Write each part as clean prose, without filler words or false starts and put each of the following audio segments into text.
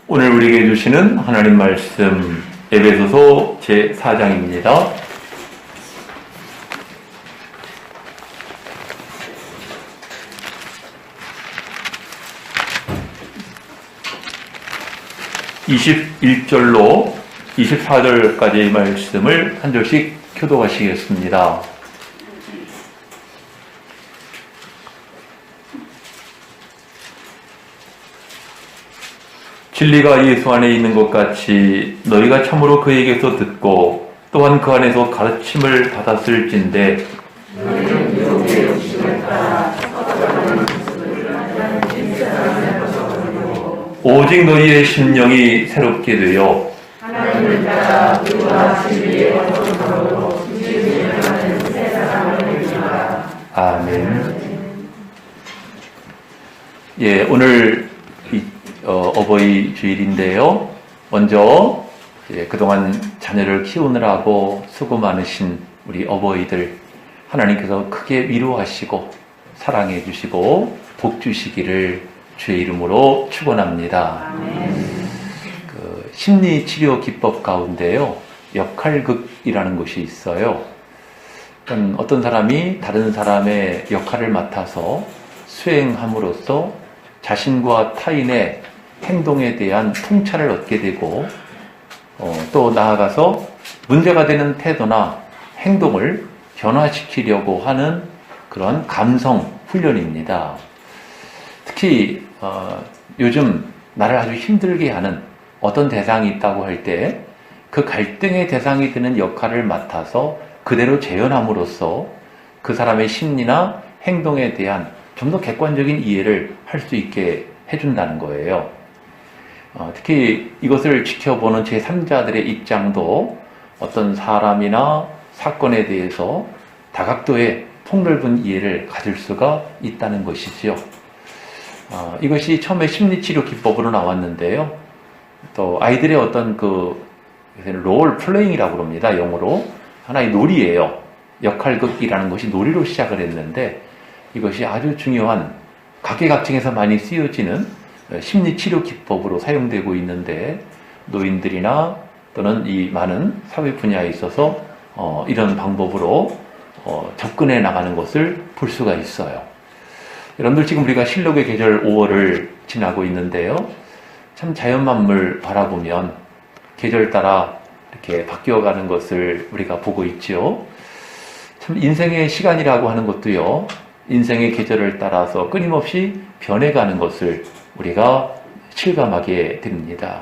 오늘 우리에게 주시는 하나님 말씀 에베소서 제4장입니다. (21절로) (24절까지의) 말씀을 한 절씩 교독하시겠습니다. 진리가 예수 안에 있는 것 같이 너희가 참으로 그에게서 듣고 또한 그 안에서 가르침을 받았을진데 오직 너희의 심령이 새롭게 되어 하나님을 따라 의와 진리의 원통으로 진리를 하는 새 사람을 되리라. 아멘. 예, 오늘 어버이 주일인데요. 먼저 그동안 자녀를 키우느라고 수고 많으신 우리 어버이들 하나님께서 크게 위로하시고 사랑해 주시고 복 주시기를 주의 이름으로 축원합니다. 그 심리치료 기법 가운데요, 역할극이라는 것이 있어요. 어떤 사람이 다른 사람의 역할을 맡아서 수행함으로써 자신과 타인의 행동에 대한 통찰을 얻게 되고 또 나아가서 문제가 되는 태도나 행동을 변화시키려고 하는 그런 감성 훈련입니다. 특히 요즘 나를 아주 힘들게 하는 어떤 대상이 있다고 할 때 그 갈등의 대상이 되는 역할을 맡아서 그대로 재현함으로써 그 사람의 심리나 행동에 대한 좀 더 객관적인 이해를 할 수 있게 해준다는 거예요. 특히 이것을 지켜보는 제3자들의 입장도 어떤 사람이나 사건에 대해서 다각도의 폭넓은 이해를 가질 수가 있다는 것이지요. 이것이 처음에 심리치료 기법으로 나왔는데요. 또 아이들의 어떤 롤 플레잉이라고 합니다. 영어로. 하나의 놀이예요. 역할극이라는 것이 놀이로 시작을 했는데 이것이 아주 중요한 각계각층에서 많이 쓰여지는 심리치료 기법으로 사용되고 있는데 노인들이나 또는 이 많은 사회 분야에 있어서 이런 방법으로 접근해 나가는 것을 볼 수가 있어요. 여러분들 지금 우리가 실록의 계절 5월을 지나고 있는데요. 참 자연만물 바라보면 계절 따라 이렇게 바뀌어가는 것을 우리가 보고 있죠. 참 인생의 시간이라고 하는 것도요, 인생의 계절을 따라서 끊임없이 변해가는 것을 우리가 실감하게 됩니다.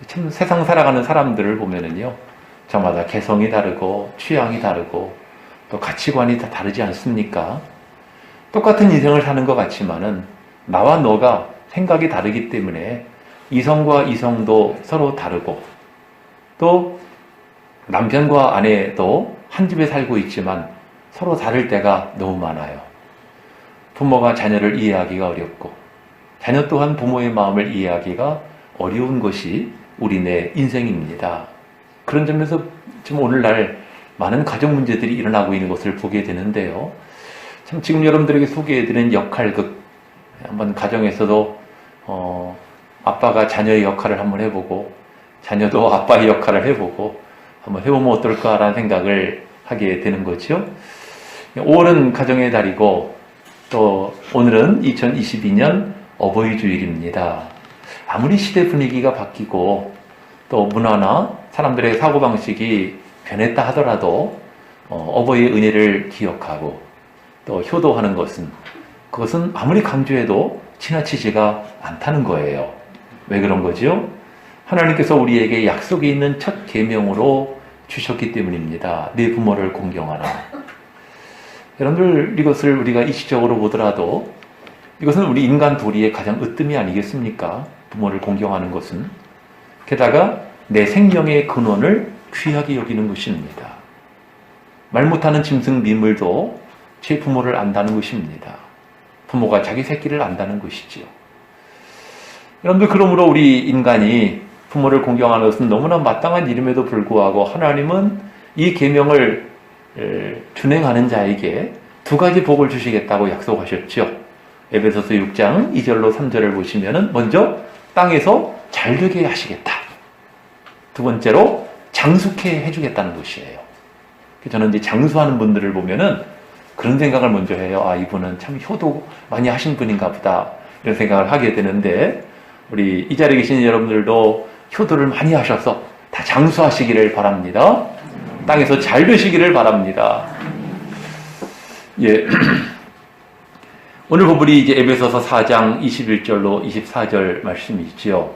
참 세상 살아가는 사람들을 보면은요, 저마다 개성이 다르고 취향이 다르고 또 가치관이 다 다르지 않습니까? 똑같은 인생을 사는 것 같지만은 나와 너가 생각이 다르기 때문에 이성과 이성도 서로 다르고 또 남편과 아내도 한 집에 살고 있지만 서로 다를 때가 너무 많아요. 부모가 자녀를 이해하기가 어렵고 자녀 또한 부모의 마음을 이해하기가 어려운 것이 우리네 인생입니다. 그런 점에서 지금 오늘날 많은 가정 문제들이 일어나고 있는 것을 보게 되는데요. 참 지금 여러분들에게 소개해드린 역할극, 한번 가정에서도 아빠가 자녀의 역할을 한번 해보고 자녀도 아빠의 역할을 해보고 한번 해보면 어떨까라는 생각을 하게 되는 거죠. 5월은 가정의 달이고 또 오늘은 2022년 어버이 주일입니다. 아무리 시대 분위기가 바뀌고 또 문화나 사람들의 사고방식이 변했다 하더라도 어버이의 은혜를 기억하고 또 효도하는 그것은 아무리 강조해도 지나치지가 않다는 거예요. 왜 그런 거죠? 하나님께서 우리에게 약속이 있는 첫 계명으로 주셨기 때문입니다. 네 부모를 공경하라. 여러분들, 이것을 우리가 이시적으로 보더라도 이것은 우리 인간 도리의 가장 으뜸이 아니겠습니까? 부모를 공경하는 것은. 게다가 내 생명의 근원을 귀하게 여기는 것입니다. 말 못하는 짐승 미물도 제 부모를 안다는 것입니다. 부모가 자기 새끼를 안다는 것이지요. 여러분들, 그러므로 우리 인간이 부모를 공경하는 것은 너무나 마땅한 일임에도 불구하고 하나님은 이 계명을 준행하는 자에게 두 가지 복을 주시겠다고 약속하셨죠. 에베소서 6장 2절로 3절을 보시면은 먼저 땅에서 잘 되게 하시겠다. 두 번째로 장수케 해주겠다는 것이에요. 저는 이제 장수하는 분들을 보면은 그런 생각을 먼저 해요. 아, 이분은 참 효도 많이 하신 분인가 보다. 이런 생각을 하게 되는데, 우리 이 자리에 계신 여러분들도 효도를 많이 하셔서 다 장수하시기를 바랍니다. 땅에서 잘 되시기를 바랍니다. 예. 오늘 본문이 이제 에베소서 4장 21절로 24절 말씀이 있지요.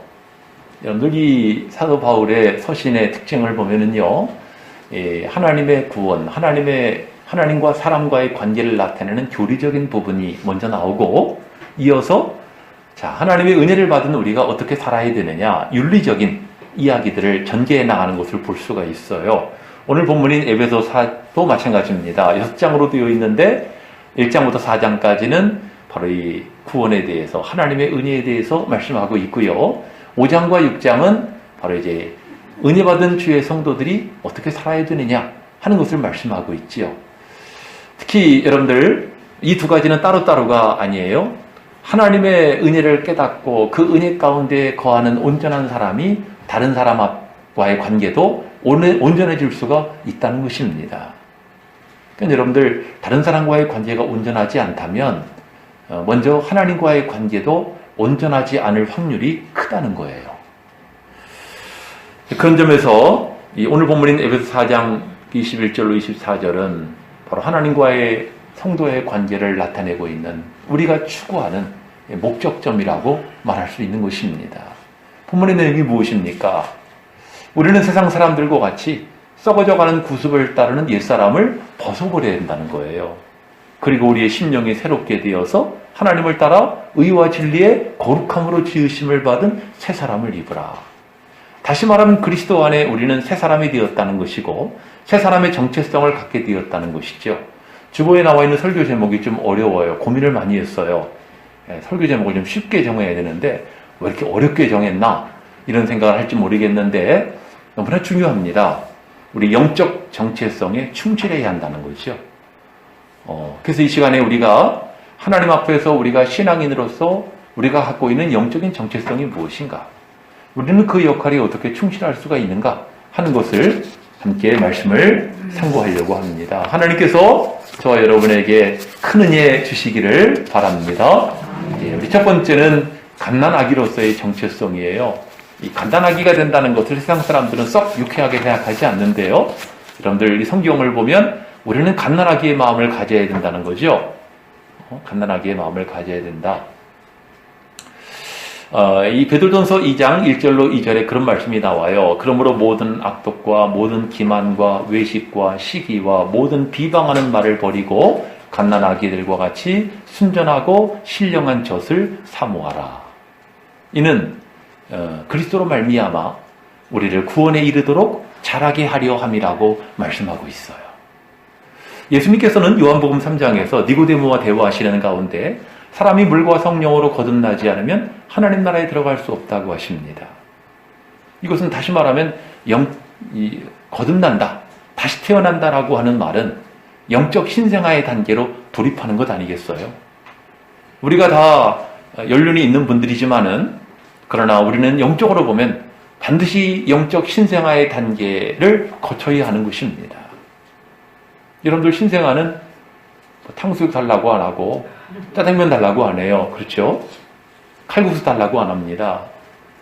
여러분들 이 사도 바울의 서신의 특징을 보면은요, 하나님의 구원, 하나님과 사람과의 관계를 나타내는 교리적인 부분이 먼저 나오고, 이어서 자, 하나님의 은혜를 받은 우리가 어떻게 살아야 되느냐, 윤리적인 이야기들을 전개해 나가는 것을 볼 수가 있어요. 오늘 본문인 에베소 4도 마찬가지입니다. 6장으로 되어 있는데 1장부터 4장까지는 바로 이 구원에 대해서, 하나님의 은혜에 대해서 말씀하고 있고요. 5장과 6장은 바로 이제 은혜 받은 주의 성도들이 어떻게 살아야 되느냐 하는 것을 말씀하고 있지요. 특히 여러분들 이 두 가지는 따로따로가 아니에요. 하나님의 은혜를 깨닫고 그 은혜 가운데 거하는 온전한 사람이 다른 사람과의 관계도 온전해질 수가 있다는 것입니다. 그러니까 여러분들 다른 사람과의 관계가 온전하지 않다면 먼저 하나님과의 관계도 온전하지 않을 확률이 크다는 거예요. 그런 점에서 오늘 본문인 에베소 4장 21절로 24절은 바로 하나님과의 성도의 관계를 나타내고 있는 우리가 추구하는 목적점이라고 말할 수 있는 것입니다. 본문의 내용이 무엇입니까? 우리는 세상 사람들과 같이 썩어져가는 구습을 따르는 옛사람을 벗어버려야 된다는 거예요. 그리고 우리의 심령이 새롭게 되어서 하나님을 따라 의와 진리의 거룩함으로 지으심을 받은 새 사람을 입으라. 다시 말하면 그리스도 안에 우리는 새 사람이 되었다는 것이고 새 사람의 정체성을 갖게 되었다는 것이죠. 주보에 나와 있는 설교 제목이 좀 어려워요. 고민을 많이 했어요. 설교 제목을 좀 쉽게 정해야 되는데 왜 이렇게 어렵게 정했나 이런 생각을 할지 모르겠는데 너무나 중요합니다. 우리 영적 정체성에 충실해야 한다는 거죠. 그래서 이 시간에 우리가 하나님 앞에서 우리가 신앙인으로서 우리가 갖고 있는 영적인 정체성이 무엇인가, 우리는 그 역할에 어떻게 충실할 수가 있는가 하는 것을 함께 말씀을 상고하려고 합니다. 하나님께서 저와 여러분에게 큰 은혜 주시기를 바랍니다. 우리 첫 번째는 갓난아기로서의 정체성이에요. 이 갓난아기가 된다는 것을 세상 사람들은 썩 유쾌하게 생각하지 않는데요. 여러분들 이 성경을 보면 우리는 갓난아기의 마음을 가져야 된다는 거죠. 갓난아기의 마음을 가져야 된다. 이 베드로전서 2장 1절로 2절에 그런 말씀이 나와요. 그러므로 모든 악독과 모든 기만과 외식과 시기와 모든 비방하는 말을 버리고 갓난아기들과 같이 순전하고 신령한 젖을 사모하라. 이는 그리스도로 말미암아 우리를 구원에 이르도록 자라게 하려 함이라고 말씀하고 있어요. 예수님께서는 요한복음 3장에서 니고데모와 대화하시는 가운데 사람이 물과 성령으로 거듭나지 않으면 하나님 나라에 들어갈 수 없다고 하십니다. 이것은 다시 말하면 거듭난다, 다시 태어난다라고 하는 말은 영적 신생아의 단계로 돌입하는 것 아니겠어요? 우리가 다 연륜이 있는 분들이지만은 그러나 우리는 영적으로 보면 반드시 영적 신생아의 단계를 거쳐야 하는 것입니다. 여러분들 신생아는 탕수육 달라고 안 하고 짜장면 달라고 안 해요. 그렇죠? 칼국수 달라고 안 합니다.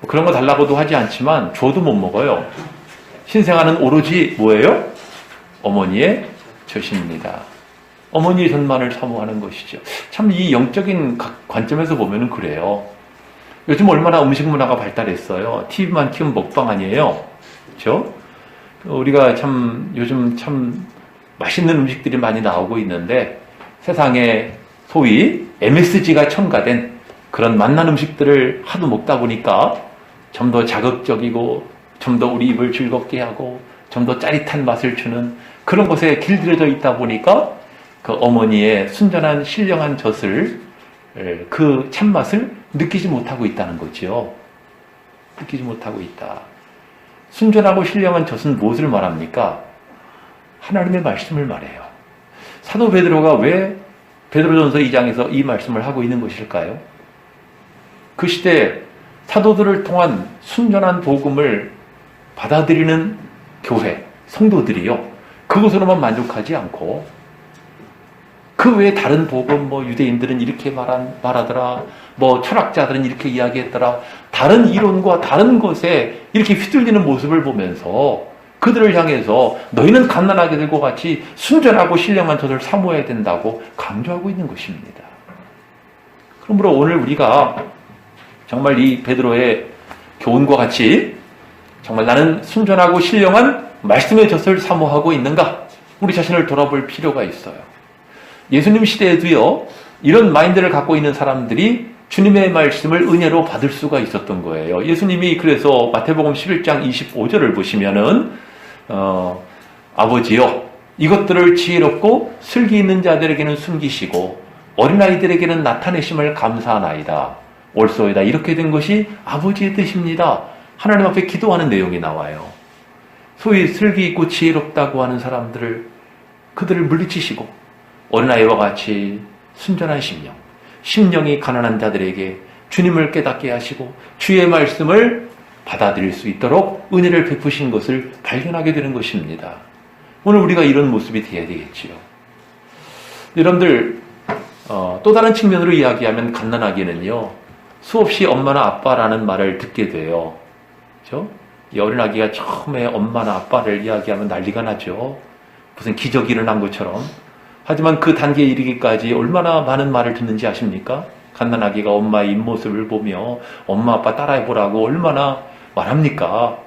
그런 거 달라고도 하지 않지만 줘도 못 먹어요. 신생아는 오로지 뭐예요? 어머니의 젖입니다. 어머니의 젖만을 사모하는 것이죠. 참 이 영적인 관점에서 보면은 그래요. 요즘 얼마나 음식 문화가 발달했어요. TV만 키우면 먹방 아니에요. 그렇죠? 우리가 참 요즘 참 맛있는 음식들이 많이 나오고 있는데 세상에 소위 MSG가 첨가된 그런 맛난 음식들을 하도 먹다 보니까 좀 더 자극적이고 좀 더 우리 입을 즐겁게 하고 좀 더 짜릿한 맛을 주는 그런 것에 길들여져 있다 보니까 그 어머니의 순전한 신령한 젖을, 그 참맛을 느끼지 못하고 있다는 거죠. 느끼지 못하고 있다. 순전하고 신령한 젖은 무엇을 말합니까? 하나님의 말씀을 말해요. 사도 베드로가 왜 베드로전서 2장에서 이 말씀을 하고 있는 것일까요? 그 시대 사도들을 통한 순전한 복음을 받아들이는 교회, 성도들이요. 그것으로만 만족하지 않고 그 외에 다른 복음, 유대인들은 이렇게 말하더라, 철학자들은 이렇게 이야기했더라, 다른 이론과 다른 것에 이렇게 휘둘리는 모습을 보면서 그들을 향해서 너희는 갓난아기들과 같이 순전하고 신령한 젖을 사모해야 된다고 강조하고 있는 것입니다. 그러므로 오늘 우리가 정말 이 베드로의 교훈과 같이 정말 나는 순전하고 신령한 말씀의 젖을 사모하고 있는가? 우리 자신을 돌아볼 필요가 있어요. 예수님 시대에도요, 이런 마인드를 갖고 있는 사람들이 주님의 말씀을 은혜로 받을 수가 있었던 거예요. 예수님이 그래서 마태복음 11장 25절을 보시면은 아버지여 이것들을 지혜롭고 슬기 있는 자들에게는 숨기시고 어린아이들에게는 나타내심을 감사하나이다. 옳소이다. 이렇게 된 것이 아버지의 뜻입니다. 하나님 앞에 기도하는 내용이 나와요. 소위 슬기 있고 지혜롭다고 하는 사람들을 그들을 물리치시고 어린아이와 같이 순전한 심령이 가난한 자들에게 주님을 깨닫게 하시고 주의 말씀을 받아들일 수 있도록 은혜를 베푸신 것을 발견하게 되는 것입니다. 오늘 우리가 이런 모습이 되어야 되겠지요. 여러분들 또 다른 측면으로 이야기하면 갓난아기는요, 수없이 엄마나 아빠라는 말을 듣게 돼요. 그렇죠? 이 어린아기가 처음에 엄마나 아빠를 이야기하면 난리가 나죠. 무슨 기적이 일어난 것처럼. 하지만 그 단계에 이르기까지 얼마나 많은 말을 듣는지 아십니까? 갓난아기가 엄마의 입모습을 보며 엄마 아빠 따라해보라고 얼마나 말합니까?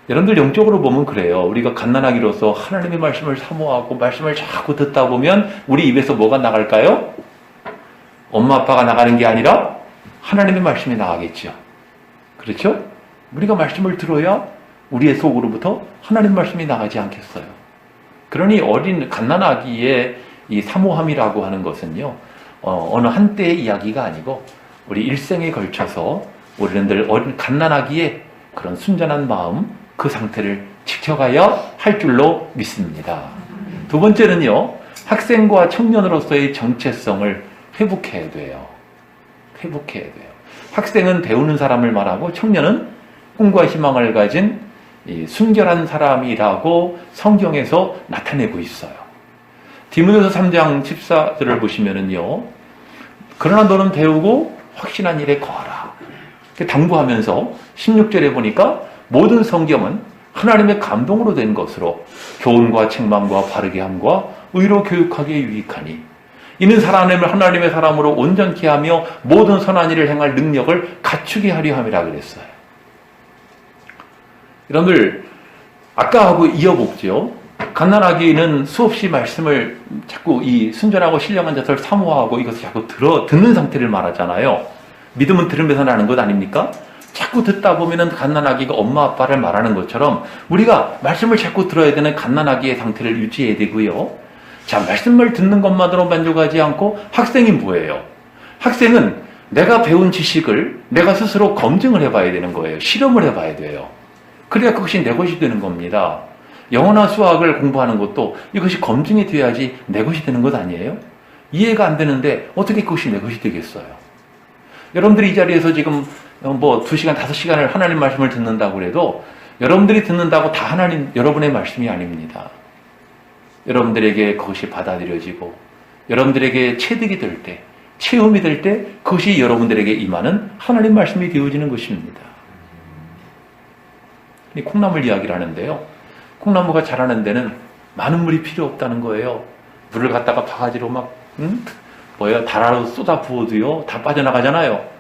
여러분들 영적으로 보면 그래요. 우리가 갓난아기로서 하나님의 말씀을 사모하고 말씀을 자꾸 듣다 보면 우리 입에서 뭐가 나갈까요? 엄마 아빠가 나가는 게 아니라 하나님의 말씀이 나가겠죠. 그렇죠? 우리가 말씀을 들어야 우리의 속으로부터 하나님 말씀이 나가지 않겠어요. 그러니 어린 갓난아기의 이 사모함이라고 하는 것은요, 어느 한때의 이야기가 아니고 우리 일생에 걸쳐서 우리는 늘 어린 갓난아기의 그런 순전한 마음, 그 상태를 지켜가야 할 줄로 믿습니다. 두 번째는요, 학생과 청년으로서의 정체성을 회복해야 돼요. 학생은 배우는 사람을 말하고 청년은 꿈과 희망을 가진 이 순결한 사람이라고 성경에서 나타내고 있어요. 디모데후서 3장 14절을 보시면은요, 그러나 너는 배우고 확신한 일에 거하라. 당부하면서 16절에 보니까 모든 성경은 하나님의 감동으로 된 것으로 교훈과 책망과 바르게 함과 의로 교육하기에 유익하니 이는 하나님의 사람으로 온전케 하며 모든 선한 일을 행할 능력을 갖추게 하려 함이라 그랬어요. 여러분들 아까하고 이어보죠. 갓난아기는 수없이 말씀을 자꾸 이 순전하고 신령한 자를 사모하고 이것을 자꾸 듣는 상태를 말하잖아요. 믿음은 들으면서 나는 것 아닙니까? 자꾸 듣다 보면은 갓난아기가 엄마 아빠를 말하는 것처럼 우리가 말씀을 자꾸 들어야 되는 갓난아기의 상태를 유지해야 되고요. 자, 말씀을 듣는 것만으로 만족하지 않고 학생이 뭐예요? 학생은 내가 배운 지식을 내가 스스로 검증을 해봐야 되는 거예요. 실험을 해봐야 돼요. 그래야 그것이 내 것이 되는 겁니다. 영어나 수학을 공부하는 것도 이것이 검증이 돼야지 내 것이 되는 것 아니에요? 이해가 안 되는데 어떻게 그것이 내 것이 되겠어요? 여러분들이 이 자리에서 지금 2시간, 5시간을 하나님 말씀을 듣는다고 해도 여러분들이 듣는다고 다 하나님, 여러분의 말씀이 아닙니다. 여러분들에게 그것이 받아들여지고 여러분들에게 체득이 될 때, 체험이 될 때 그것이 여러분들에게 임하는 하나님 말씀이 되어지는 것입니다. 이 콩나물 이야기를 하는데요. 콩나무가 자라는 데는 많은 물이 필요 없다는 거예요. 물을 갖다가 바가지로 달아로 쏟아 부어도요, 다 빠져나가잖아요.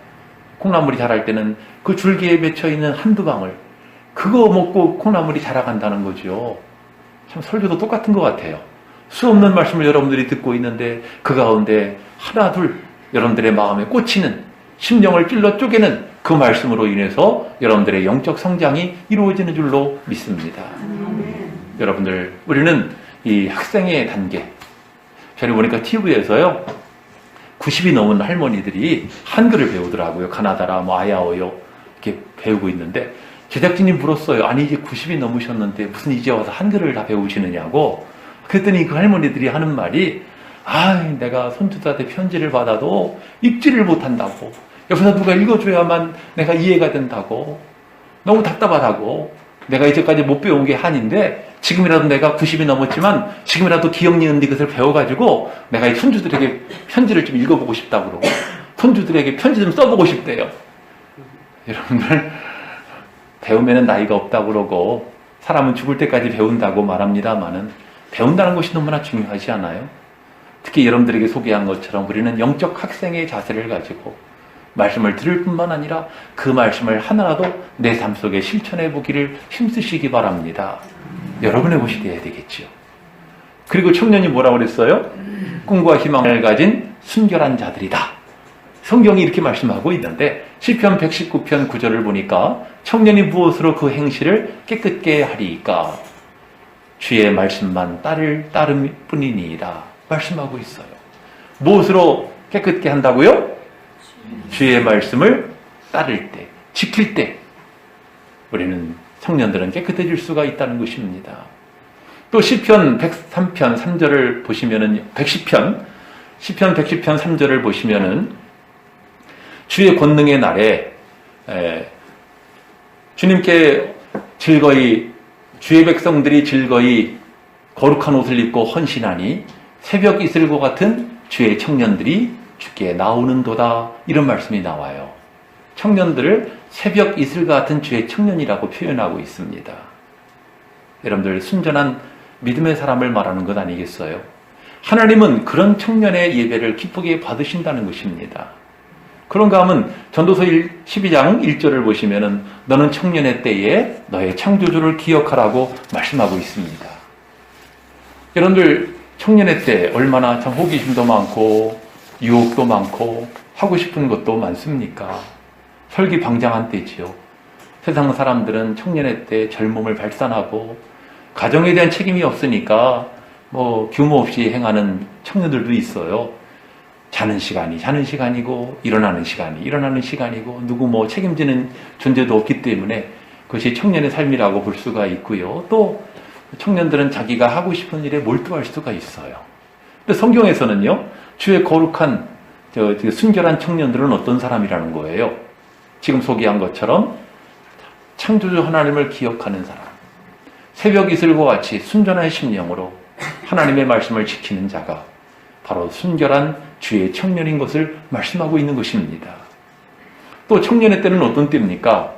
콩나물이 자랄 때는 그 줄기에 맺혀있는 한두 방울, 그거 먹고 콩나물이 자라간다는 거죠. 참 설교도 똑같은 것 같아요. 수 없는 말씀을 여러분들이 듣고 있는데 그 가운데 하나 둘 여러분들의 마음에 꽂히는, 심령을 찔러 쪼개는 그 말씀으로 인해서 여러분들의 영적 성장이 이루어지는 줄로 믿습니다. 여러분들, 우리는 이 학생의 단계, 전에 보니까 TV에서요 90이 넘은 할머니들이 한글을 배우더라고요. 가나다라, 아야오요 이렇게 배우고 있는데 제작진이 물었어요. 아니 이제 90이 넘으셨는데 무슨 이제 와서 한글을 다 배우시느냐고. 그랬더니 그 할머니들이 하는 말이 내가 손주들한테 편지를 받아도 읽지를 못한다고, 옆에서 누가 읽어줘야만 내가 이해가 된다고. 너무 답답하다고. 내가 이제까지 못 배운 게 한인데 지금이라도 내가 90이 넘었지만 지금이라도 기억 니은 이것을 배워가지고 내가 이 손주들에게 편지를 좀 읽어보고 싶다고 그러고 손주들에게 편지 좀 써보고 싶대요. 여러분들 배우면 나이가 없다고 그러고 사람은 죽을 때까지 배운다고 말합니다만은 배운다는 것이 너무나 중요하지 않아요? 특히 여러분들에게 소개한 것처럼 우리는 영적 학생의 자세를 가지고 말씀을 들을 뿐만 아니라 그 말씀을 하나라도 내 삶 속에 실천해 보기를 힘쓰시기 바랍니다. 여러분의 것이 되어야 되겠죠. 그리고 청년이 뭐라고 그랬어요? 꿈과 희망을 가진 순결한 자들이다. 성경이 이렇게 말씀하고 있는데 시편 119편 9절을 보니까 청년이 무엇으로 그 행실을 깨끗게 하리까? 주의 말씀만 따를 뿐이니이다. 말씀하고 있어요. 무엇으로 깨끗게 한다고요? 주의 말씀을 따를 때, 지킬 때 우리는 청년들은 깨끗해질 수가 있다는 것입니다. 또 시편 103편 3절을 보시면은 시편 110편 3절을 보시면은 주의 권능의 날에 주님께 즐거이 주의 백성들이 즐거이 거룩한 옷을 입고 헌신하니 새벽 이슬과 같은 주의 청년들이 주께 나오는도다. 이런 말씀이 나와요. 청년들을 새벽 이슬 같은 주의 청년이라고 표현하고 있습니다. 여러분들 순전한 믿음의 사람을 말하는 것 아니겠어요? 하나님은 그런 청년의 예배를 기쁘게 받으신다는 것입니다. 그런가 하면 전도서 12장 1절을 보시면은 너는 청년의 때에 너의 창조주를 기억하라고 말씀하고 있습니다. 여러분들 청년의 때 얼마나 참 호기심도 많고 유혹도 많고 하고 싶은 것도 많습니까? 설기방장한 때지요. 세상 사람들은 청년의 때 젊음을 발산하고 가정에 대한 책임이 없으니까 규모 없이 행하는 청년들도 있어요. 자는 시간이 자는 시간이고 일어나는 시간이 일어나는 시간이고 누구 책임지는 존재도 없기 때문에 그것이 청년의 삶이라고 볼 수가 있고요. 또 청년들은 자기가 하고 싶은 일에 몰두할 수가 있어요. 근데 성경에서는요, 주의 거룩한 순결한 청년들은 어떤 사람이라는 거예요? 지금 소개한 것처럼 창조주 하나님을 기억하는 사람, 새벽 이슬과 같이 순전한 심령으로 하나님의 말씀을 지키는 자가 바로 순결한 주의 청년인 것을 말씀하고 있는 것입니다. 또 청년의 때는 어떤 때입니까?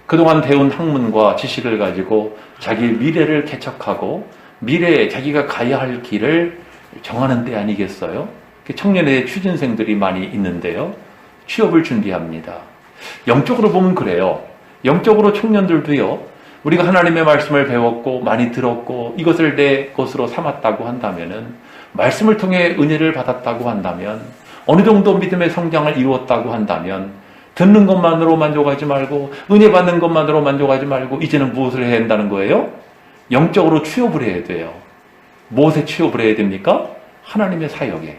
그동안 배운 학문과 지식을 가지고 자기의 미래를 개척하고 미래에 자기가 가야 할 길을 정하는 때 아니겠어요? 청년의 취준생들이 많이 있는데요. 취업을 준비합니다. 영적으로 보면 그래요. 영적으로 청년들도요. 우리가 하나님의 말씀을 배웠고 많이 들었고 이것을 내 것으로 삼았다고 한다면은 말씀을 통해 은혜를 받았다고 한다면 어느 정도 믿음의 성장을 이루었다고 한다면 듣는 것만으로 만족하지 말고 은혜 받는 것만으로 만족하지 말고 이제는 무엇을 해야 한다는 거예요? 영적으로 취업을 해야 돼요. 무엇에 취업을 해야 됩니까? 하나님의 사역에.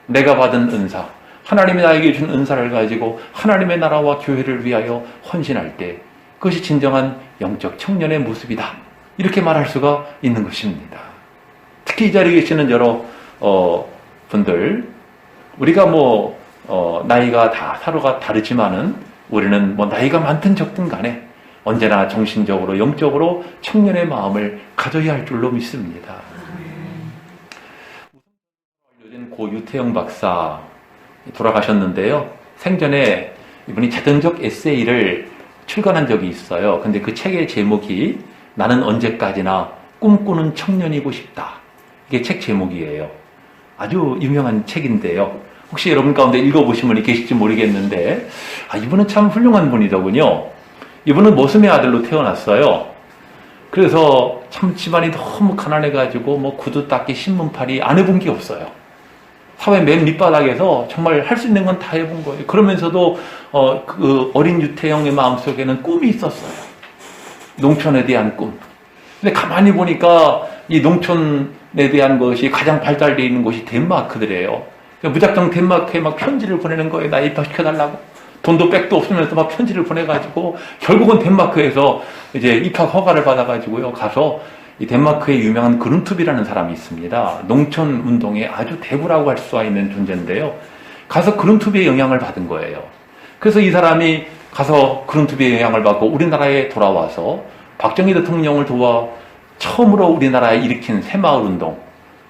내가 받은 은사, 하나님이 나에게 준 은사를 가지고 하나님의 나라와 교회를 위하여 헌신할 때 그것이 진정한 영적 청년의 모습이다. 이렇게 말할 수가 있는 것입니다. 특히 이 자리에 계시는 여러 분들, 우리가 나이가 다 서로가 다르지만은 우리는 나이가 많든 적든 간에 언제나 정신적으로 영적으로 청년의 마음을 가져야 할 줄로 믿습니다. 요즘 고 유태영 박사 돌아가셨는데요. 생전에 이분이 자전적 에세이를 출간한 적이 있어요. 근데 그 책의 제목이 나는 언제까지나 꿈꾸는 청년이고 싶다. 이게 책 제목이에요. 아주 유명한 책인데요. 혹시 여러분 가운데 읽어보신 분이 계실지 모르겠는데 이분은 참 훌륭한 분이더군요. 이분은 모슴의 아들로 태어났어요. 그래서 참 집안이 너무 가난해가지고 구두 닦기 신문팔이 안 해본 게 없어요. 사회 맨 밑바닥에서 정말 할 수 있는 건 다 해본 거예요. 그러면서도 그 어린 유태영의 마음속에는 꿈이 있었어요. 농촌에 대한 꿈. 근데 가만히 보니까 이 농촌에 대한 것이 가장 발달되어 있는 곳이 덴마크더래요. 무작정 덴마크에 편지를 보내는 거예요. 나 입학시켜달라고. 돈도 백도 없으면서 편지를 보내가지고 결국은 덴마크에서 이제 입학 허가를 받아가지고요. 가서 이 덴마크의 유명한 그룬투비라는 사람이 있습니다. 농촌 운동의 아주 대부라고 할 수 있는 존재인데요. 가서 그룬투비의 영향을 받은 거예요. 그래서 이 사람이 가서 그룬투비의 영향을 받고 우리나라에 돌아와서 박정희 대통령을 도와 처음으로 우리나라에 일으킨 새마을운동,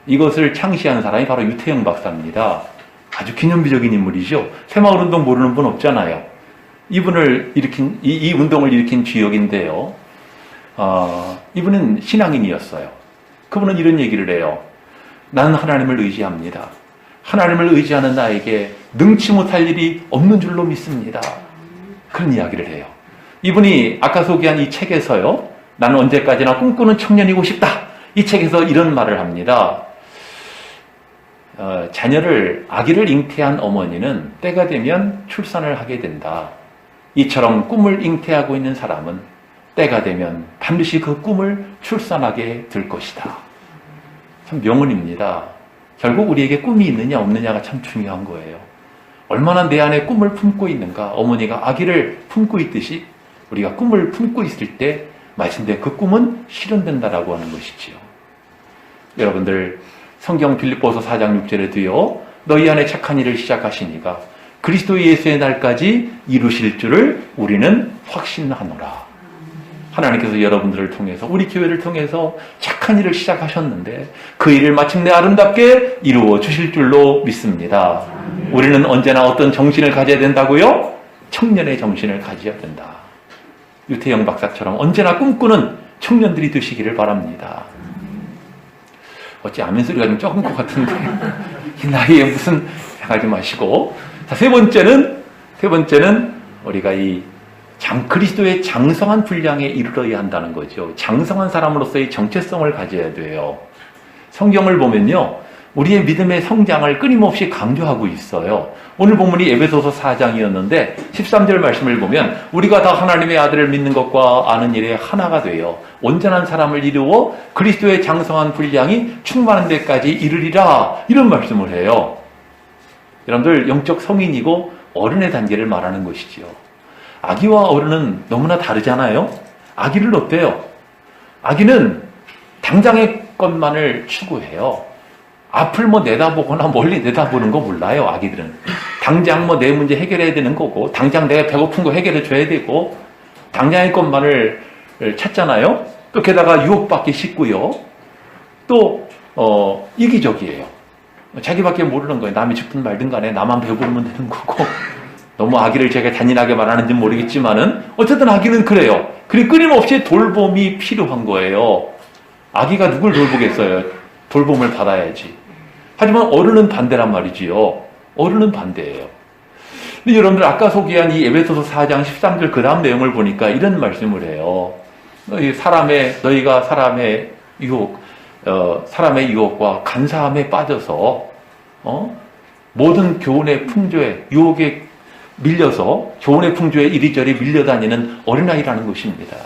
이것을 창시한 사람이 바로 유태영 박사입니다. 아주 기념비적인 인물이죠. 새마을운동 모르는 분 없잖아요. 이분을 일으킨, 이 운동을 일으킨 주역인데요. 이분은 신앙인이었어요. 그분은 이런 얘기를 해요. 나는 하나님을 의지합니다. 하나님을 의지하는 나에게 능치 못할 일이 없는 줄로 믿습니다. 그런 이야기를 해요. 이분이 아까 소개한 이 책에서요, 나는 언제까지나 꿈꾸는 청년이고 싶다. 이 책에서 이런 말을 합니다. 아기를 잉태한 어머니는 때가 되면 출산을 하게 된다. 이처럼 꿈을 잉태하고 있는 사람은 때가 되면 반드시 그 꿈을 출산하게 될 것이다. 참 명언입니다. 결국 우리에게 꿈이 있느냐 없느냐가 참 중요한 거예요. 얼마나 내 안에 꿈을 품고 있는가. 어머니가 아기를 품고 있듯이 우리가 꿈을 품고 있을 때 말씀대로 그 꿈은 실현된다라고 하는 것이지요. 여러분들 성경 빌립보서 4장 6절에도요. 너희 안에 착한 일을 시작하시니가 그리스도 예수의 날까지 이루실 줄을 우리는 확신하노라. 하나님께서 여러분들을 통해서 우리 교회를 통해서 착한 일을 시작하셨는데 그 일을 마침내 아름답게 이루어 주실 줄로 믿습니다. 우리는 언제나 어떤 정신을 가져야 된다고요? 청년의 정신을 가져야 된다. 유태영 박사처럼 언제나 꿈꾸는 청년들이 되시기를 바랍니다. 어찌 아멘 소리가 좀 적은 것 같은데 이 나이에 무슨 생각하지 마시고. 자, 세 번째는 우리가 이 그리스도의 장성한 분량에 이르러야 한다는 거죠. 장성한 사람으로서의 정체성을 가져야 돼요. 성경을 보면요, 우리의 믿음의 성장을 끊임없이 강조하고 있어요. 오늘 본문이 에베소서 4장이었는데 13절 말씀을 보면 우리가 다 하나님의 아들을 믿는 것과 아는 일에 하나가 되어 온전한 사람을 이루어 그리스도의 장성한 분량이 충만한 데까지 이르리라, 이런 말씀을 해요. 여러분들 영적 성인이고 어른의 단계를 말하는 것이지요. 아기와 어른은 너무나 다르잖아요. 아기를 어때요? 아기는 당장의 것만을 추구해요. 앞을 내다보거나 멀리 내다보는 거 몰라요. 아기들은 당장 내 문제 해결해야 되는 거고, 당장 내가 배고픈 거 해결해 줘야 되고, 당장의 것만을 찾잖아요. 또 게다가 유혹받기 쉽고요. 또 이기적이에요. 자기밖에 모르는 거예요. 남이 죽든 말든 간에 나만 배부르면 되는 거고. 너무 아기를 제가 잔인하게 말하는지 모르겠지만은 어쨌든 아기는 그래요. 그리고 끊임없이 돌봄이 필요한 거예요. 아기가 누굴 돌보겠어요? 돌봄을 받아야지. 하지만 어른은 반대란 말이지요. 어른은 반대예요. 근데 여러분들 아까 소개한 이 에베소서 4장 13절 그 다음 내용을 보니까 이런 말씀을 해요. 너희가 사람의 유혹과 간사함에 빠져서 모든 교훈의 풍조에, 유혹에 밀려서 교훈의 풍조에 이리저리 밀려다니는 어린아이라는 것입니다.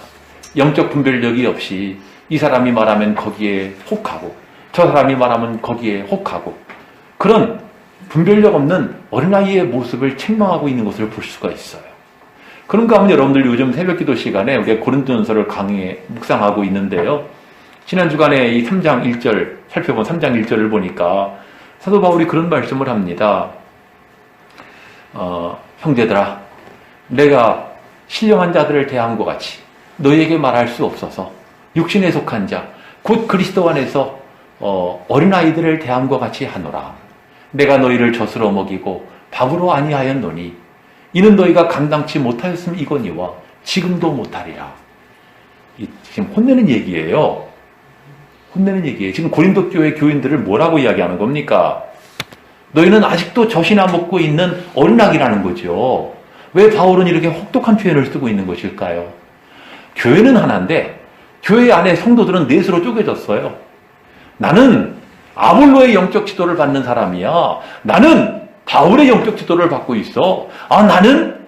영적 분별력이 없이 이 사람이 말하면 거기에 혹하고 저 사람이 말하면 거기에 혹하고 그런 분별력 없는 어린아이의 모습을 책망하고 있는 것을 볼 수가 있어요. 그런가 하면 여러분들 요즘 새벽기도 시간에 우리가 고린도전서를 강의에 묵상하고 있는데요. 지난 주간에 이 3장 1절 살펴본 3장 1절을 보니까 사도 바울이 그런 말씀을 합니다. 형제들아, 내가 신령한 자들을 대한 것 같이 너희에게 말할 수 없어서 육신에 속한 자, 곧 그리스도 안에서 어린아이들을 대함과 같이 하노라. 내가 너희를 젖으로 먹이고 밥으로 아니하였노니 이는 너희가 감당치 못하였음 이거니와 지금도 못하리라. 지금 혼내는 얘기예요. 혼내는 얘기예요. 지금 고린도 교회 교인들을 뭐라고 이야기하는 겁니까? 너희는 아직도 젖이나 먹고 있는 어린아기라는 거죠. 왜 바울은 이렇게 혹독한 표현을 쓰고 있는 것일까요? 교회는 하나인데 교회 안에 성도들은 넷으로 쪼개졌어요. 나는 아볼로의 영적 지도를 받는 사람이야. 나는 바울의 영적 지도를 받고 있어. 나는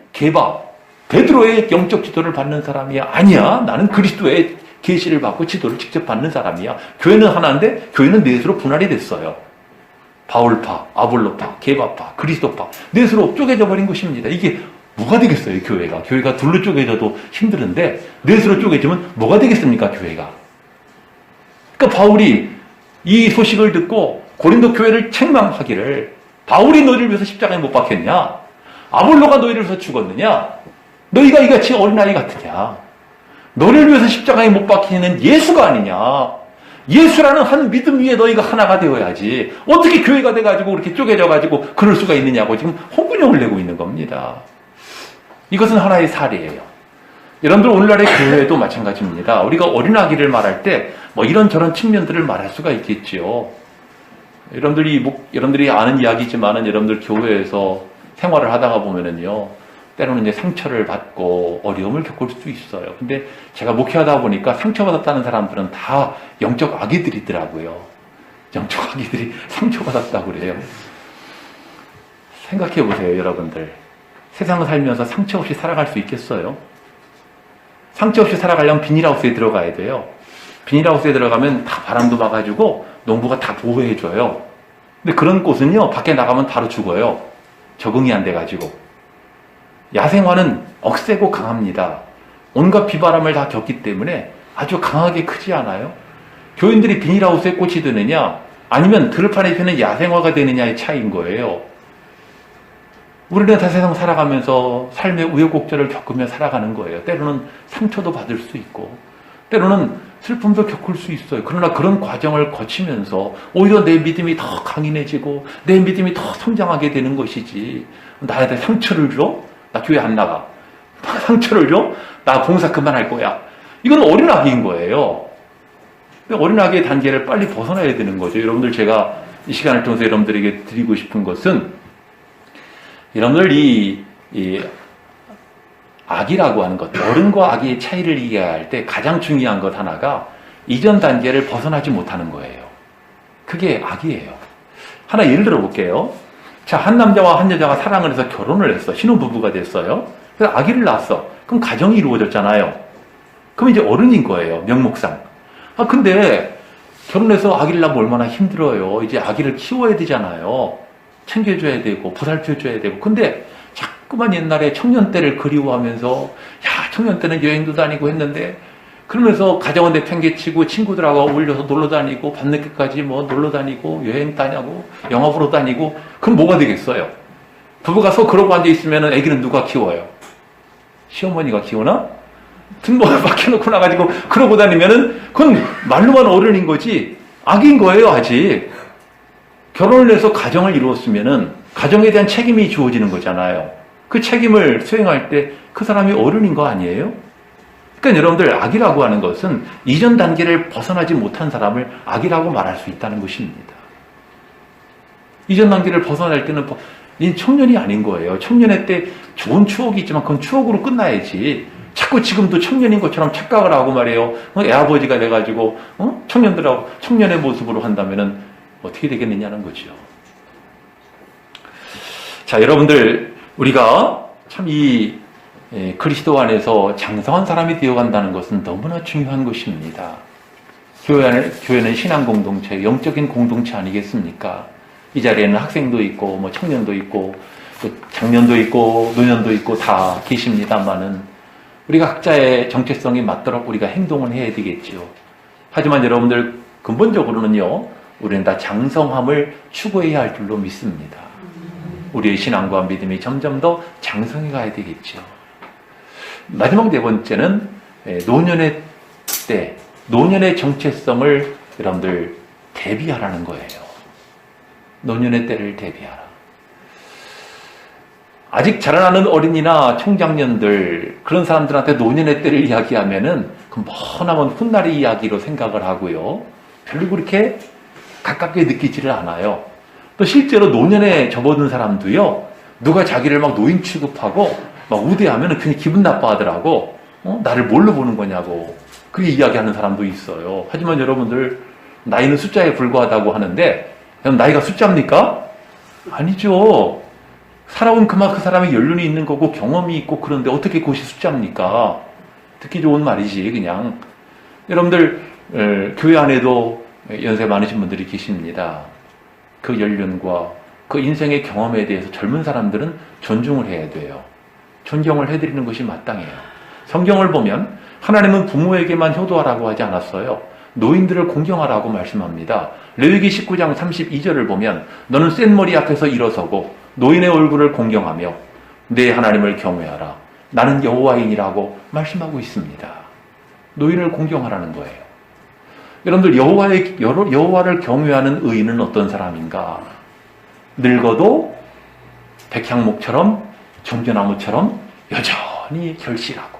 베드로의 영적 지도를 받는 사람이야. 아니야. 나는 그리스도의 계시를 받고 지도를 직접 받는 사람이야. 교회는 하나인데 교회는 넷으로 분할이 됐어요. 바울파, 아볼로파, 게바파, 그리스도파 넷으로 쪼개져 버린 것입니다. 이게 뭐가 되겠어요, 교회가? 교회가 둘로 쪼개져도 힘드는데 넷으로 쪼개지면 뭐가 되겠습니까, 교회가? 그러니까 바울이 이 소식을 듣고 고린도 교회를 책망하기를 바울이 너희를 위해서 십자가에 못 박혔냐? 아볼로가 너희를 위해서 죽었느냐? 너희가 이같이 어린아이 같으냐? 너희를 위해서 십자가에 못 박히는 예수가 아니냐? 예수라는 한 믿음 위에 너희가 하나가 되어야지. 어떻게 교회가 돼가지고 그렇게 쪼개져가지고 그럴 수가 있느냐고 지금 홍군형을 내고 있는 겁니다. 이것은 하나의 사례예요. 여러분들 오늘날의 교회도 마찬가지입니다. 우리가 어린아기를 말할 때 뭐 이런저런 측면들을 말할 수가 있겠지요. 여러분들이 아는 이야기지만은 여러분들 교회에서 생활을 하다가 보면은요, 때로는 이제 상처를 받고 어려움을 겪을 수도 있어요. 근데 제가 목회하다 보니까 상처받았다는 사람들은 다 영적 아기들이더라고요. 영적 아기들이 상처받았다고 그래요. 생각해 보세요, 여러분들. 세상을 살면서 상처 없이 살아갈 수 있겠어요? 상처 없이 살아가려면 비닐하우스에 들어가야 돼요. 비닐하우스에 들어가면 다 바람도 막아주고 농부가 다 보호해줘요. 근데 그런 곳은요, 밖에 나가면 바로 죽어요. 적응이 안 돼가지고. 야생화는 억세고 강합니다. 온갖 비바람을 다 겪기 때문에 아주 강하게 크지 않아요. 교인들이 비닐하우스에 꽃이 되느냐 아니면 들판에 피는 야생화가 되느냐의 차이인 거예요. 우리는 다 세상 살아가면서 삶의 우여곡절을 겪으며 살아가는 거예요. 때로는 상처도 받을 수 있고 때로는 슬픔도 겪을 수 있어요. 그러나 그런 과정을 거치면서 오히려 내 믿음이 더 강인해지고 내 믿음이 더 성장하게 되는 것이지. 나한테 상처를 줘? 나 교회 안 나가. 상처를 줘? 나 봉사 그만할 거야. 이건 어린아기인 거예요. 어린아기의 단계를 빨리 벗어나야 되는 거죠. 여러분들 제가 이 시간을 통해서 여러분들에게 드리고 싶은 것은 여러분들 이 악이라고 하는 것, 어른과 악의 차이를 이해할 때 가장 중요한 것 하나가 이전 단계를 벗어나지 못하는 거예요. 그게 악이에요. 하나 예를 들어 볼게요. 자, 한 남자와 한 여자가 사랑을 해서 결혼을 했어. 신혼부부가 됐어요. 그래서 아기를 낳았어. 그럼 가정이 이루어졌잖아요. 그럼 이제 어른인 거예요. 명목상. 근데 결혼해서 아기를 낳으면 얼마나 힘들어요. 이제 아기를 키워야 되잖아요. 챙겨줘야 되고 보살펴줘야 되고. 근데 자꾸만 옛날에 청년 때를 그리워하면서 야, 청년 때는 여행도 다니고 했는데 그러면서 가정은 내팽개치고 친구들하고 어울려서 놀러 다니고 밤늦게까지 뭐 놀러 다니고 여행 다니고 영화 보러 다니고 그럼 뭐가 되겠어요? 부부가 서 그러고 앉아 있으면 아기는 누가 키워요? 시어머니가 키우나? 등목을 박혀놓고 나가지고 그러고 다니면은 그건 말로만 어른인 거지 악인 거예요. 아직 결혼을 해서 가정을 이루었으면은 가정에 대한 책임이 주어지는 거잖아요. 그 책임을 수행할 때 그 사람이 어른인 거 아니에요? 그러니까 여러분들 악이라고 하는 것은 이전 단계를 벗어나지 못한 사람을 악이라고 말할 수 있다는 것입니다. 이전 단계를 벗어날 때는 청년이 아닌 거예요. 청년의 때 좋은 추억이 있지만 그건 추억으로 끝나야지. 자꾸 지금도 청년인 것처럼 착각을 하고 말이에요. 애아버지가 돼가지고 청년들하고 청년의 모습으로 한다면은 어떻게 되겠느냐는 거죠. 자, 여러분들 우리가 참 그리스도 안에서 장성한 사람이 되어간다는 것은 너무나 중요한 것입니다. 교회는 신앙 공동체, 영적인 공동체 아니겠습니까? 이 자리에는 학생도 있고, 뭐 청년도 있고, 또 장년도 있고, 노년도 있고 다 계십니다만은 우리가 각자의 정체성에 맞도록 우리가 행동을 해야 되겠지요. 하지만 여러분들 근본적으로는요, 우리는 다 장성함을 추구해야 할 줄로 믿습니다. 우리의 신앙과 믿음이 점점 더 장성해 가야 되겠죠. 마지막 네 번째는 노년의 때, 노년의 정체성을 여러분들 대비하라는 거예요. 노년의 때를 대비하라. 아직 자라나는 어린이나 청장년들, 그런 사람들한테 노년의 때를 이야기하면은 그 머나먼 훗날의 이야기로 생각을 하고요. 별로 그렇게 가깝게 느끼지를 않아요. 또 실제로 노년에 접어든 사람도요, 누가 자기를 막 노인 취급하고 막 우대하면 그냥 기분 나빠하더라고. 나를 뭘로 보는 거냐고 그렇게 이야기하는 사람도 있어요. 하지만 여러분들 나이는 숫자에 불과하다고 하는데 그럼 나이가 숫자입니까? 아니죠. 살아온 그만큼 그 사람의 연륜이 있는 거고 경험이 있고 그런데 어떻게 그것이 숫자입니까? 듣기 좋은 말이지 그냥. 여러분들 교회 안에도 연세 많으신 분들이 계십니다. 그 연륜과 그 인생의 경험에 대해서 젊은 사람들은 존중을 해야 돼요. 존경을 해드리는 것이 마땅해요. 성경을 보면 하나님은 부모에게만 효도하라고 하지 않았어요. 노인들을 공경하라고 말씀합니다. 레위기 19장 32절을 보면 너는 센 머리 앞에서 일어서고 노인의 얼굴을 공경하며 내 하나님을 경외하라. 나는 여호와이니라고 말씀하고 있습니다. 노인을 공경하라는 거예요. 여러분들 여호와를 경외하는 의인은 어떤 사람인가? 늙어도 백향목처럼 정전나무처럼 여전히 결실하고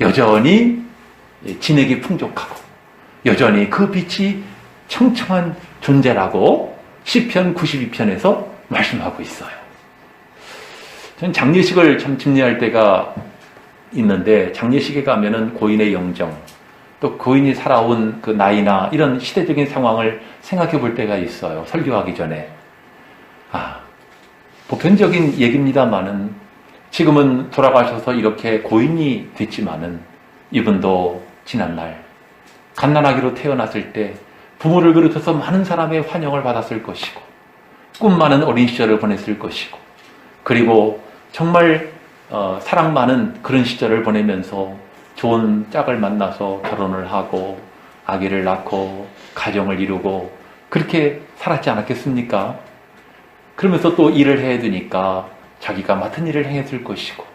여전히 진액이 풍족하고 여전히 그 빛이 청청한 존재라고 시편 92편에서 말씀하고 있어요. 저는 장례식을 참 집례할 때가 있는데 장례식에 가면은 고인의 영정 또 고인이 살아온 그 나이나 이런 시대적인 상황을 생각해 볼 때가 있어요. 설교하기 전에. 보편적인 얘기입니다만은 지금은 돌아가셔서 이렇게 고인이 됐지만은 이분도 지난날 갓난아기로 태어났을 때 부모를 비롯해서 많은 사람의 환영을 받았을 것이고 꿈 많은 어린 시절을 보냈을 것이고 그리고 정말 사랑 많은 그런 시절을 보내면서 좋은 짝을 만나서 결혼을 하고 아기를 낳고 가정을 이루고 그렇게 살았지 않았겠습니까? 그러면서 또 일을 해야 되니까 자기가 맡은 일을 행했을 것이고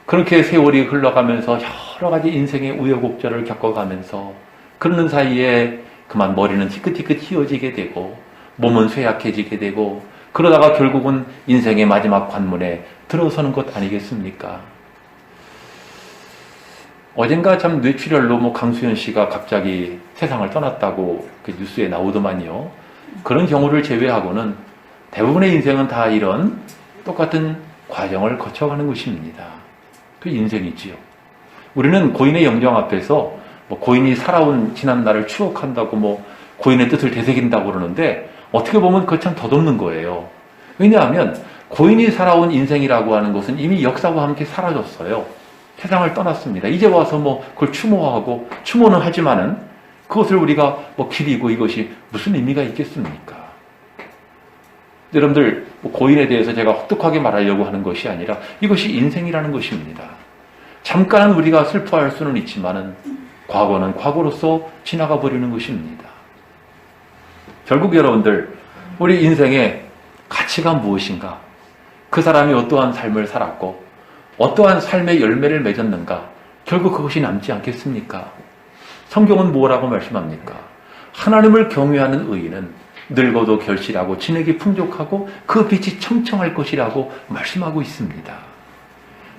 그렇게 세월이 흘러가면서 여러 가지 인생의 우여곡절을 겪어가면서 그러는 사이에 그만 머리는 티끗티끗 휘어지게 되고 몸은 쇠약해지게 되고 그러다가 결국은 인생의 마지막 관문에 들어서는 것 아니겠습니까? 어젠가 참 뇌출혈로 강수현 씨가 갑자기 세상을 떠났다고 그 뉴스에 나오더만요. 그런 경우를 제외하고는 대부분의 인생은 다 이런 똑같은 과정을 거쳐가는 것입니다. 그 인생이지요. 우리는 고인의 영정 앞에서 고인이 살아온 지난 날을 추억한다고 고인의 뜻을 되새긴다고 그러는데 어떻게 보면 그거 참 덧없는 거예요. 왜냐하면 고인이 살아온 인생이라고 하는 것은 이미 역사와 함께 사라졌어요. 세상을 떠났습니다. 이제 와서 그걸 추모하고 추모는 하지만은 그것을 우리가 기리고 이것이 무슨 의미가 있겠습니까? 여러분들 고인에 대해서 제가 혹독하게 말하려고 하는 것이 아니라 이것이 인생이라는 것입니다. 잠깐 우리가 슬퍼할 수는 있지만은 과거는 과거로서 지나가 버리는 것입니다. 결국 여러분들 우리 인생의 가치가 무엇인가? 그 사람이 어떠한 삶을 살았고 어떠한 삶의 열매를 맺었는가? 결국 그것이 남지 않겠습니까? 성경은 뭐라고 말씀합니까? 하나님을 경외하는 의인은 늙어도 결실하고 진액이 풍족하고 그 빛이 청청할 것이라고 말씀하고 있습니다.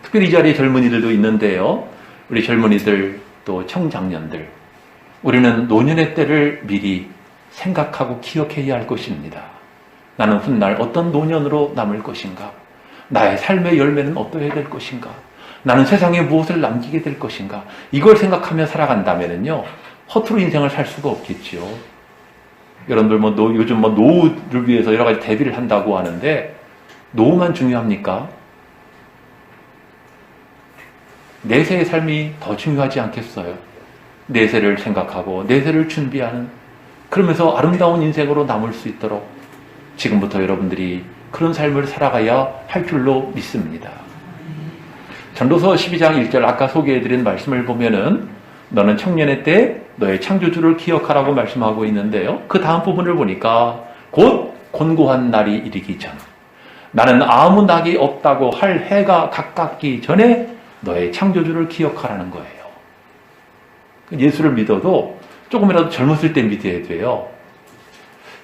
특별히 이 자리에 젊은이들도 있는데요. 우리 젊은이들 또 청장년들 우리는 노년의 때를 미리 생각하고 기억해야 할 것입니다. 나는 훗날 어떤 노년으로 남을 것인가? 나의 삶의 열매는 어떠해야 될 것인가? 나는 세상에 무엇을 남기게 될 것인가? 이걸 생각하며 살아간다면요 허투루 인생을 살 수가 없겠지요. 여러분들 요즘 노후를 위해서 여러 가지 대비를 한다고 하는데 노후만 중요합니까? 내세의 삶이 더 중요하지 않겠어요? 내세를 생각하고 내세를 준비하는 그러면서 아름다운 인생으로 남을 수 있도록 지금부터 여러분들이 그런 삶을 살아가야 할 줄로 믿습니다. 전도서 12장 1절 아까 소개해드린 말씀을 보면은 너는 청년의 때 너의 창조주를 기억하라고 말씀하고 있는데요. 그 다음 부분을 보니까 곧 곤고한 날이 이르기 전 나는 아무 낙이 없다고 할 해가 가깝기 전에 너의 창조주를 기억하라는 거예요. 예수를 믿어도 조금이라도 젊었을 때 믿어야 돼요.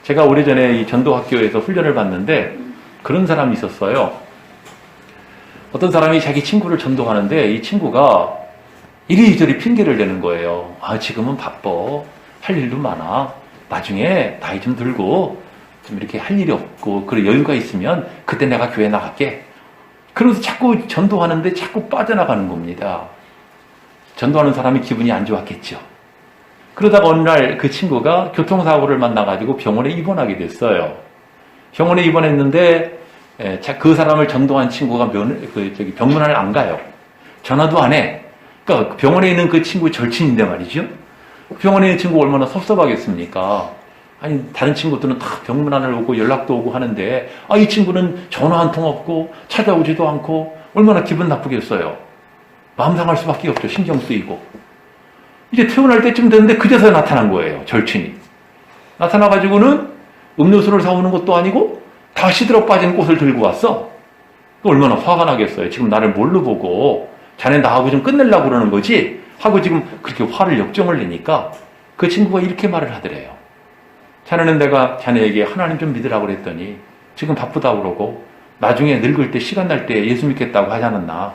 제가 오래전에 이 전도학교에서 훈련을 받는데 그런 사람이 있었어요. 어떤 사람이 자기 친구를 전도하는데 이 친구가 이리저리 핑계를 대는 거예요. 지금은 바빠. 할 일도 많아. 나중에 나이 좀 들고 좀 이렇게 할 일이 없고 그리고 여유가 있으면 그때 내가 교회 나갈게. 그러면서 자꾸 전도하는데 자꾸 빠져나가는 겁니다. 전도하는 사람이 기분이 안 좋았겠죠. 그러다가 어느 날 그 친구가 교통사고를 만나가지고 병원에 입원하게 됐어요. 병원에 입원했는데 그 사람을 전도한 친구가 병문안을 안 가요. 전화도 안 해. 그러니까 병원에 있는 그 친구 절친인데 말이죠. 병원에 있는 친구가 얼마나 섭섭하겠습니까? 아니 다른 친구들은 다 병문안을 오고 연락도 오고 하는데 이 친구는 전화 한 통 없고 찾아오지도 않고 얼마나 기분 나쁘겠어요. 마음 상할 수밖에 없죠. 신경 쓰이고. 이제 퇴원할 때쯤 됐는데 그제서야 나타난 거예요. 절친이. 나타나가지고는 음료수를 사오는 것도 아니고 다 시들어 빠진 꽃을 들고 왔어. 얼마나 화가 나겠어요. 지금 나를 뭘로 보고 자네 나하고 좀 끝내려고 그러는 거지? 하고 지금 그렇게 화를 역정을 내니까 그 친구가 이렇게 말을 하더래요. 자네는 내가 자네에게 하나님 좀 믿으라고 그랬더니 지금 바쁘다고 그러고 나중에 늙을 때 시간 날 때 예수 믿겠다고 하지 않았나?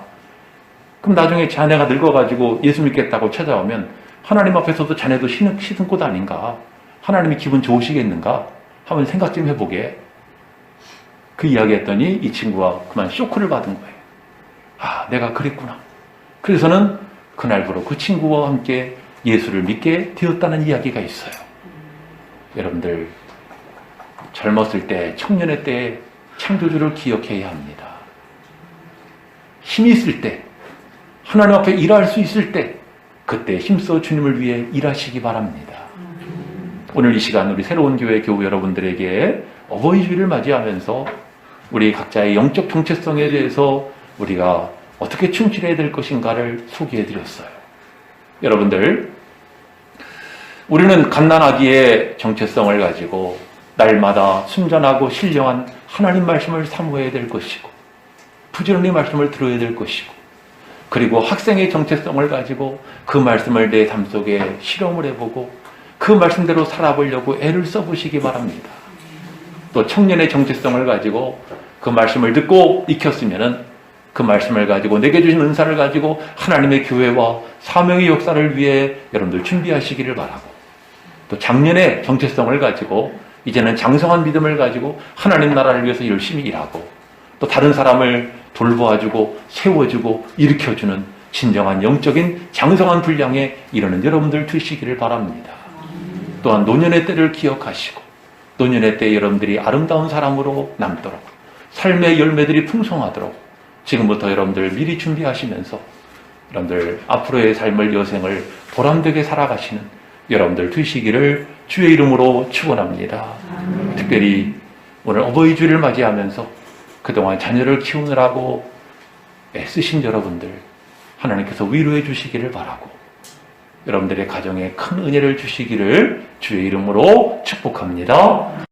그럼 나중에 자네가 늙어가지고 예수 믿겠다고 찾아오면 하나님 앞에서도 자네도 씻은 꽃 아닌가? 하나님이 기분 좋으시겠는가? 한번 생각 좀 해보게. 그 이야기 했더니 이 친구가 그만 쇼크를 받은 거예요. 아, 내가 그랬구나. 그래서는 그날부로 그 친구와 함께 예수를 믿게 되었다는 이야기가 있어요. 여러분들, 젊었을 때, 청년의 때에 창조주를 기억해야 합니다. 힘이 있을 때, 하나님 앞에 일할 수 있을 때, 그때 힘써 주님을 위해 일하시기 바랍니다. 오늘 이 시간 우리 새로운 교회 교우 여러분들에게 어버이 주일을 맞이하면서 우리 각자의 영적 정체성에 대해서 우리가 어떻게 충실해야 될 것인가를 소개해 드렸어요. 여러분들, 우리는 갓난아기의 정체성을 가지고 날마다 순전하고 신령한 하나님 말씀을 사모해야 될 것이고, 부지런히 말씀을 들어야 될 것이고, 그리고 학생의 정체성을 가지고 그 말씀을 내 삶 속에 실험을 해보고 그 말씀대로 살아보려고 애를 써보시기 바랍니다. 또 청년의 정체성을 가지고 그 말씀을 듣고 익혔으면은 그 말씀을 가지고 내게 주신 은사를 가지고 하나님의 교회와 사명의 역사를 위해 여러분들 준비하시기를 바라고, 또 장년의 정체성을 가지고 이제는 장성한 믿음을 가지고 하나님 나라를 위해서 열심히 일하고 또 다른 사람을 돌보아주고 세워주고 일으켜주는 진정한 영적인 장성한 분량에 이르는 여러분들 되시기를 바랍니다. 또한 노년의 때를 기억하시고 노년의 때 여러분들이 아름다운 사람으로 남도록 삶의 열매들이 풍성하도록 지금부터 여러분들 미리 준비하시면서 여러분들 앞으로의 삶을 여생을 보람되게 살아가시는 여러분들 되시기를 주의 이름으로 축원합니다. 특별히 오늘 어버이 주일을 맞이하면서 그동안 자녀를 키우느라고 애쓰신 여러분들 하나님께서 위로해 주시기를 바라고 여러분들의 가정에 큰 은혜를 주시기를 주의 이름으로 축복합니다.